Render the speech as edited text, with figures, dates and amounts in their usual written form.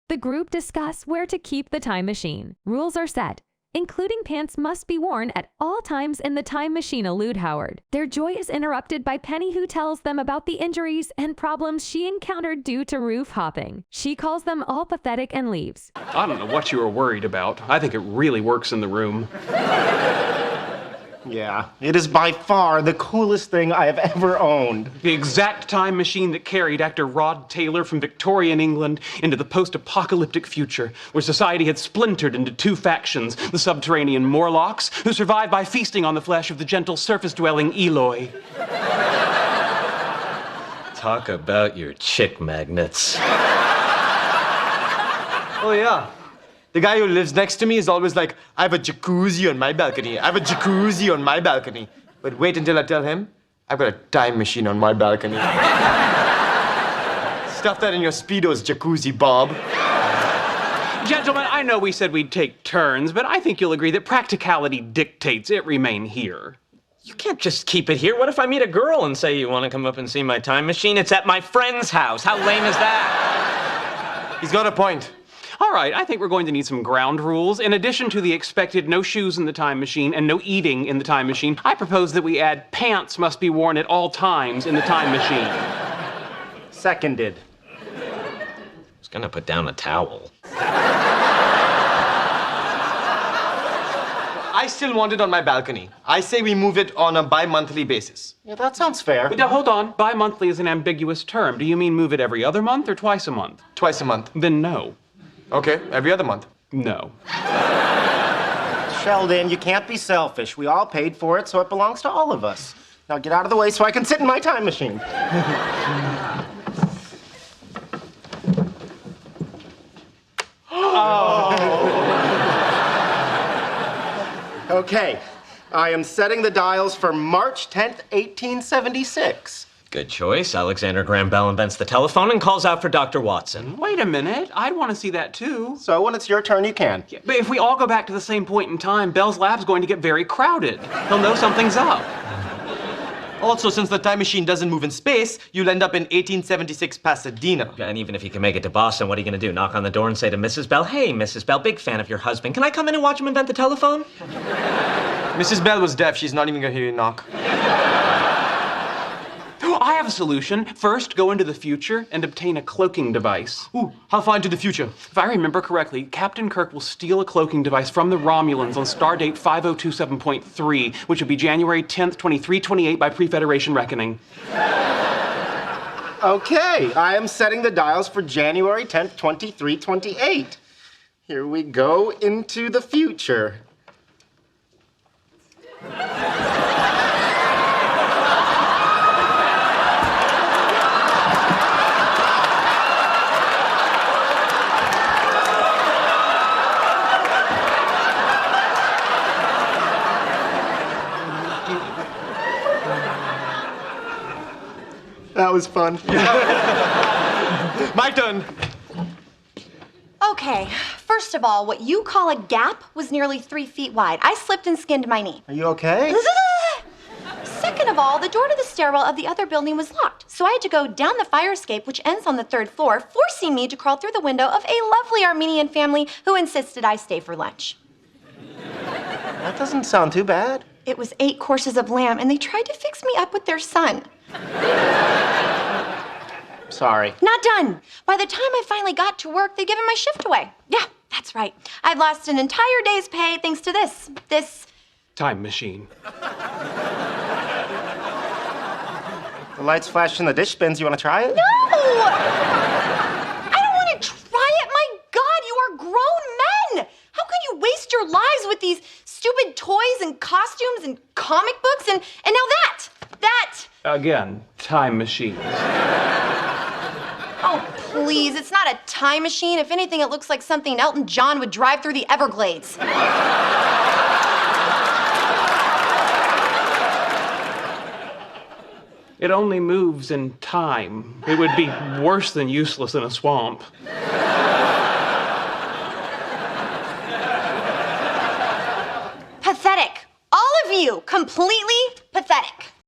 The group discuss where to keep the time machine. Rules are set, including pants must be worn at all times in the time machine. Elude Howard. Their joy is interrupted by Penny, who tells them about the injuries and problems she encountered due to roof hopping. She calls them all pathetic and leaves. I don't know what you were worried about. I think it really works in the room. Yeah, it is by far the coolest thing I have ever owned. The exact time machine that carried actor Rod Taylor from Victorian England into the post-apocalyptic future, where society had splintered into two factions, the subterranean Morlocks, who survived by feasting on the flesh of the gentle surface-dwelling Eloi. Talk about your chick magnets. Oh, yeah. The guy who lives next to me is always like, I have a jacuzzi on my balcony. I have a jacuzzi on my balcony. But wait until I tell him, I've got a time machine on my balcony. Stuff that in your Speedos, jacuzzi, Bob. Gentlemen, I know we said we'd take turns, but I think you'll agree that practicality dictates it remain here. You can't just keep it here. What if I meet a girl and say, you want to come up and see my time machine? It's at my friend's house. How lame is that? He's got a point. All right, I think we're going to need some ground rules. In addition to the expected no shoes in the time machine and no eating in the time machine, I propose that we add pants must be worn at all times in the time machine. Seconded. I was gonna put down a towel. I still want it on my balcony. I say we move it on a bi-monthly basis. Yeah, that sounds fair. Now, hold on. Bi-monthly is an ambiguous term. Do you mean move it every other month or twice a month? Twice a month. Then no. Okay, every other month. No. Sheldon, you can't be selfish. We all paid for it, so it belongs to all of us. Now get out of the way so I can sit in my time machine. Okay, I am setting the dials for March 10th, 1876. Good choice. Alexander Graham Bell invents the telephone and calls out for Dr. Watson. Wait a minute. I'd want to see that too. So when it's your turn, you can. Yeah, but if we all go back to the same point in time, Bell's lab's going to get very crowded. He'll know something's up. Also, since the time machine doesn't move in space, you'll end up in 1876 Pasadena. And even if you can make it to Boston, what are you going to do? Knock on the door and say to Mrs. Bell, hey, Mrs. Bell, big fan of your husband. Can I come in and watch him invent the telephone? Mrs. Bell was deaf. She's not even gonna hear you knock. I have a solution. First, go into the future and obtain a cloaking device. Ooh, how far into the future? If I remember correctly, Captain Kirk will steal a cloaking device from the Romulans on stardate 5027.3, which would be January 10th, 2328 by pre-Federation reckoning. Okay, I am setting the dials for January 10th, 2328. Here we go into the future. That was fun. My turn. Okay, first of all, what you call a gap was nearly 3 feet wide. I slipped and skinned my knee. Are you okay? Second of all, the door to the stairwell of the other building was locked, so I had to go down the fire escape, which ends on the 3rd floor, forcing me to crawl through the window of a lovely Armenian family who insisted I stay for lunch. That doesn't sound too bad. It was 8 courses of lamb, and they tried to fix me up with their son. Sorry. Not done. By the time I finally got to work, they'd given my shift away. Yeah, that's right. I'd lost an entire day's pay thanks to this Time machine. The lights flashed in the dish bins. You want to try it? No! I don't want to try it. My God, you are grown men. How could you waste your lives with these stupid toys and costumes and comic books and now that? Again, time machines. Oh, please, it's not a time machine. If anything, it looks like something Elton John would drive through the Everglades. It only moves in time. It would be worse than useless in a swamp. Pathetic. All of you, completely